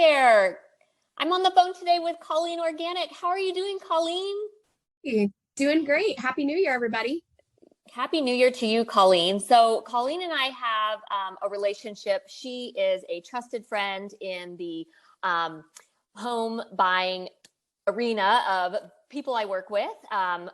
there. I'm on the phone today with Colleen Organic. How are you doing, Colleen? Hey, doing great. Happy New Year, everybody. Happy New Year to you, Colleen. So Colleen and I have a relationship. She is a trusted friend in the um, home buying arena of people I work with,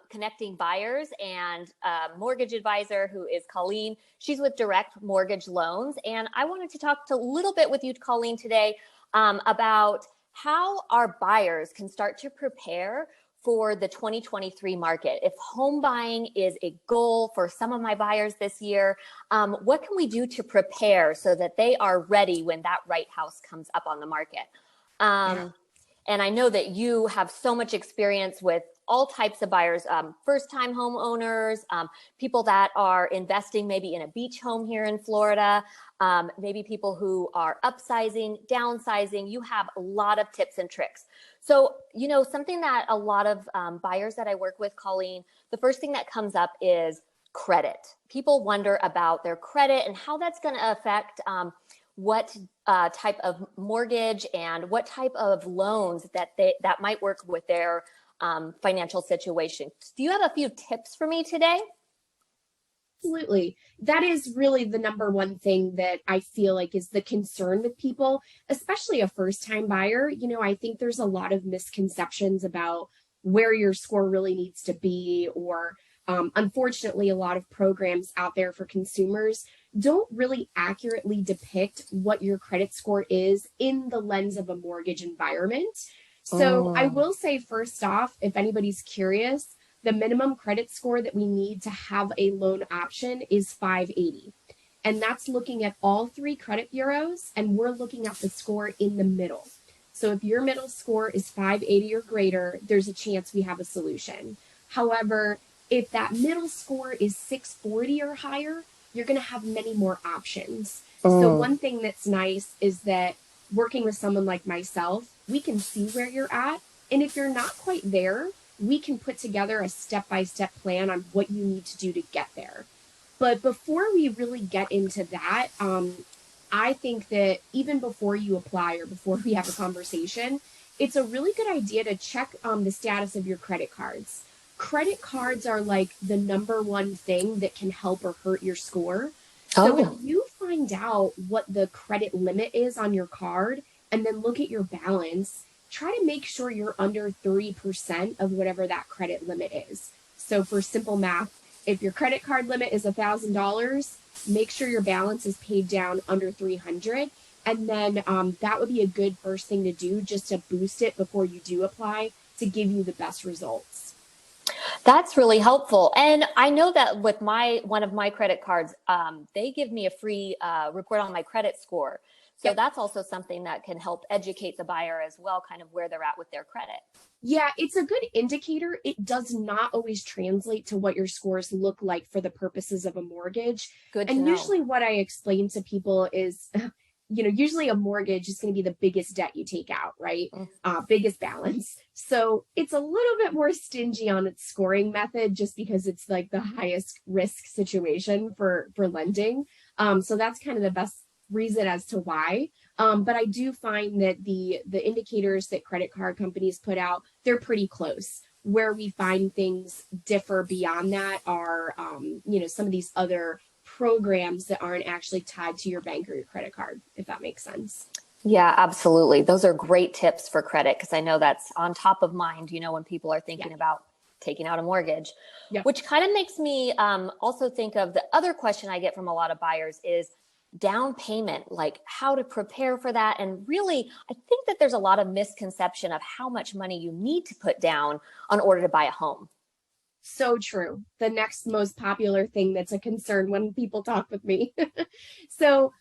connecting buyers, and a mortgage advisor who is Colleen. She's with Direct Mortgage Loans. And I wanted to talk a little bit with you, Colleen, today about how our buyers can start to prepare for the 2023 market. If home buying is a goal for some of my buyers this year, what can we do to prepare so that they are ready when that right house comes up on the market? And I know that you have so much experience with all types of buyers, first-time homeowners, people that are investing maybe in a beach home here in Florida, maybe people who are upsizing, downsizing. You have a lot of tips and tricks. So, something that a lot of buyers that I work with, Colleen, the first thing that comes up is credit. People wonder about their credit and how that's going to affect what type of mortgage and what type of loans that might work with their financial situation. Do you have a few tips for me today? Absolutely. That is really the number one thing that I feel like is the concern with people, especially a first-time buyer. I think there's a lot of misconceptions about where your score really needs to be, or unfortunately, a lot of programs out there for consumers don't really accurately depict what your credit score is in the lens of a mortgage environment. So I will say, first off, if anybody's curious, the minimum credit score that we need to have a loan option is 580. And that's looking at all three credit bureaus, and we're looking at the score in the middle. So if your middle score is 580 or greater, there's a chance we have a solution. However, if that middle score is 640 or higher, you're going to have many more options. So one thing that's nice is that working with someone like myself, we can see where you're at. And if you're not quite there, we can put together a step-by-step plan on what you need to do to get there. But before we really get into that, I think that even before you apply or before we have a conversation, it's a really good idea to check the status of your credit cards. Credit cards are like the number one thing that can help or hurt your score. So if you find out what the credit limit is on your card and then look at your balance, try to make sure you're under 3% of whatever that credit limit is. So for simple math, if your credit card limit is $1,000, make sure your balance is paid down under 300. And then that would be a good first thing to do, just to boost it before you do apply, to give you the best results. That's really helpful. And I know that with one of my credit cards, they give me a free report on my credit score. So that's also something that can help educate the buyer as well, kind of where they're at with their credit. Yeah, it's a good indicator. It does not always translate to what your scores look like for the purposes of a mortgage. Good to And know. usually what I explain to people is, usually a mortgage is going to be the biggest debt you take out, right? Biggest balance. So it's a little bit more stingy on its scoring method, just because it's like the highest risk situation for lending. So that's kind of the best reason as to why. But I do find that the indicators that credit card companies put out, they're pretty close. Where we find things differ beyond that are, some of these other programs that aren't actually tied to your bank or your credit card, if that makes sense. Yeah, absolutely. Those are great tips for credit, because I know that's on top of mind, when people are thinking about taking out a mortgage, which kind of makes me also think of the other question I get from a lot of buyers is down payment, like how to prepare for that. And really, I think that there's a lot of misconception of how much money you need to put down in order to buy a home. So true. The next most popular thing that's a concern when people talk with me. So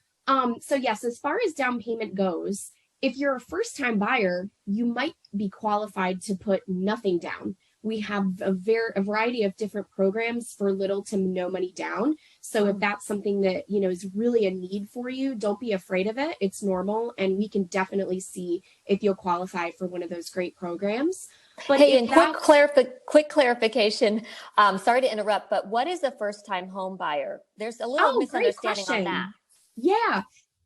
yes, as far as down payment goes, if you're a first-time buyer, you might be qualified to put nothing down. We have a variety of different programs for little to no money down. So if that's something that, is really a need for you, don't be afraid of it. It's normal. And we can definitely see if you'll qualify for one of those great programs. But hey, and quick clarification. Sorry to interrupt, but what is a first-time home buyer? There's a little misunderstanding on that. Yeah.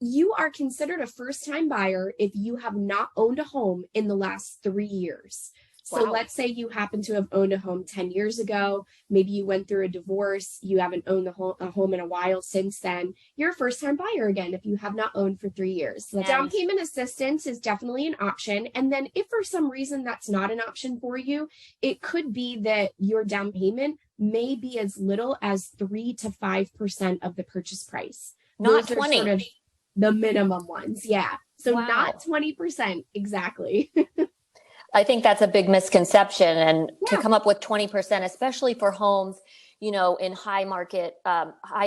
You are considered a first-time buyer if you have not owned a home in the last 3 years. So Wow. let's say you happen to have owned a home 10 years ago. Maybe you went through a divorce. You haven't owned a home in a while since then. You're a first-time buyer again if you have not owned for 3 years. So down payment assistance is definitely an option. And then if for some reason that's not an option for you, it could be that your down payment may be as little as 3 to 5% of the purchase price. Not Those are 20. sort of the minimum ones. Yeah. So Wow. not 20% exactly. I think that's a big misconception, and to Yeah. come up with 20%, especially for homes, in high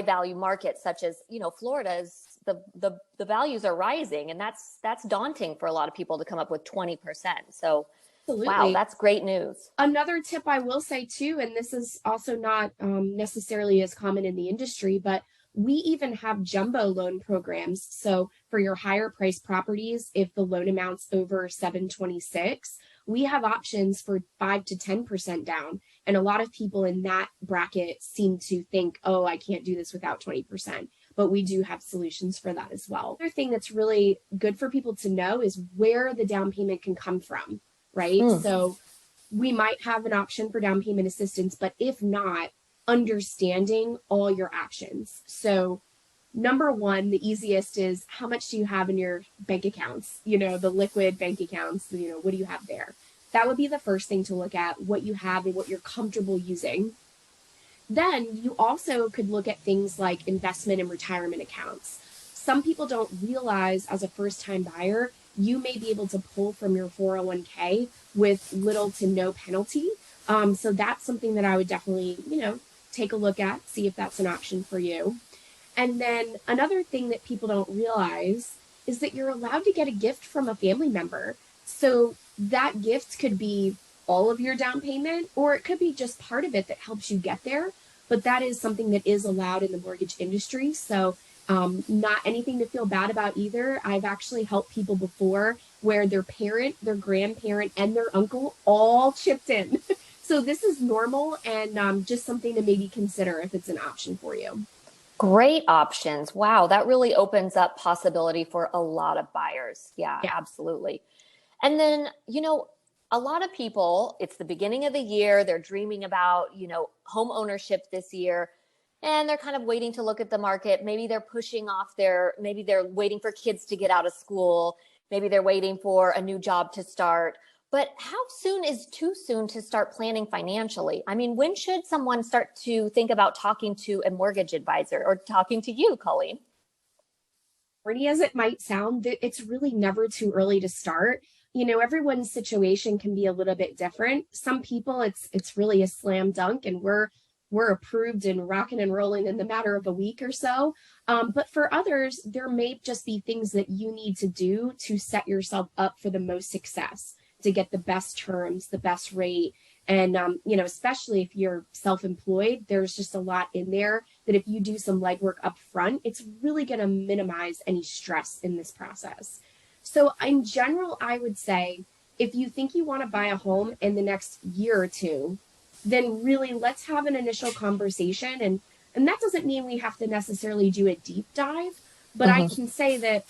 value markets such as, Florida's, the values are rising, and that's daunting for a lot of people to come up with 20%. So, wow, Absolutely. that's great news. Another tip I will say too, and this is also not necessarily as common in the industry, but we even have jumbo loan programs. So for your higher price properties, if the loan amount's over 726, we have options for 5 to 10% down. And a lot of people in that bracket seem to think, oh, I can't do this without 20%. But we do have solutions for that as well. Another thing that's really good for people to know is where the down payment can come from, right? So we might have an option for down payment assistance, but if not, understanding all your options. So number one, the easiest is how much do you have in your bank accounts? The liquid bank accounts, what do you have there? That would be the first thing to look at, what you have and what you're comfortable using. Then you also could look at things like investment and retirement accounts. Some people don't realize as a first-time buyer, you may be able to pull from your 401k with little to no penalty. So that's something that I would definitely, take a look at, see if that's an option for you. And then another thing that people don't realize is that you're allowed to get a gift from a family member. So that gift could be all of your down payment, or it could be just part of it that helps you get there. But that is something that is allowed in the mortgage industry. So not anything to feel bad about either. I've actually helped people before where their parent, their grandparent, and their uncle all chipped in. So this is normal and just something to maybe consider if it's an option for you. Great options. Wow, that really opens up possibility for a lot of buyers. Yeah, absolutely. And then, a lot of people, it's the beginning of the year, they're dreaming about, home ownership this year, and they're kind of waiting to look at the market. Maybe they're maybe they're waiting for kids to get out of school. Maybe they're waiting for a new job to start. But how soon is too soon to start planning financially? I mean, when should someone start to think about talking to a mortgage advisor or talking to you, Colleen? Corny as it might sound, it's really never too early to start. Everyone's situation can be a little bit different. Some people, it's really a slam dunk, and we're approved and rocking and rolling in the matter of a week or so. But for others, there may just be things that you need to do to set yourself up for the most success, to get the best terms, the best rate. And, especially if you're self-employed, there's just a lot in there that if you do some legwork up front, it's really going to minimize any stress in this process. So in general, I would say if you think you want to buy a home in the next year or two, then really let's have an initial conversation. And that doesn't mean we have to necessarily do a deep dive, but I can say that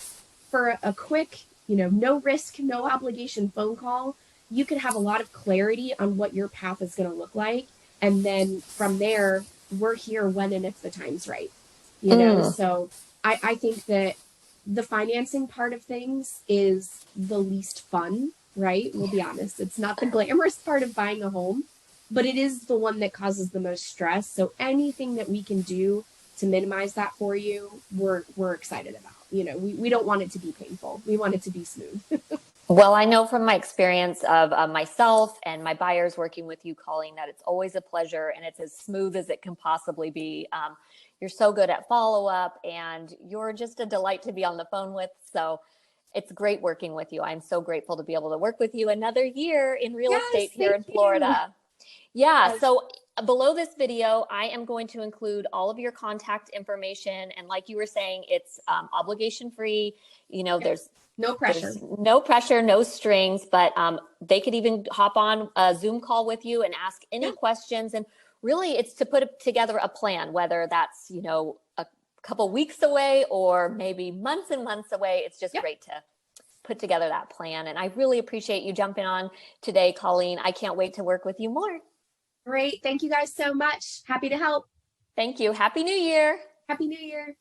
for a quick, no risk, no obligation phone call, you can have a lot of clarity on what your path is going to look like. And then from there, we're here when and if the time's right. So I think that the financing part of things is the least fun, right? We'll be honest. It's not the glamorous part of buying a home, but it is the one that causes the most stress. So anything that we can do to minimize that for you, we're excited about. We don't want it to be painful. We want it to be smooth. Well, I know from my experience of myself and my buyers working with you, Colleen, that it's always a pleasure and it's as smooth as it can possibly be. You're so good at follow-up and you're just a delight to be on the phone with. So it's great working with you. I'm so grateful to be able to work with you another year in real estate here in Florida. Yeah. Yes. So below this video, I am going to include all of your contact information. And like you were saying, it's obligation free. There's no pressure. There's no pressure, no strings, but they could even hop on a Zoom call with you and ask any questions. And really it's to put together a plan, whether that's, a couple weeks away or maybe months and months away. It's just great to put together that plan. And I really appreciate you jumping on today, Colleen. I can't wait to work with you more. Great. Thank you guys so much. Happy to help. Thank you. Happy New Year. Happy New Year.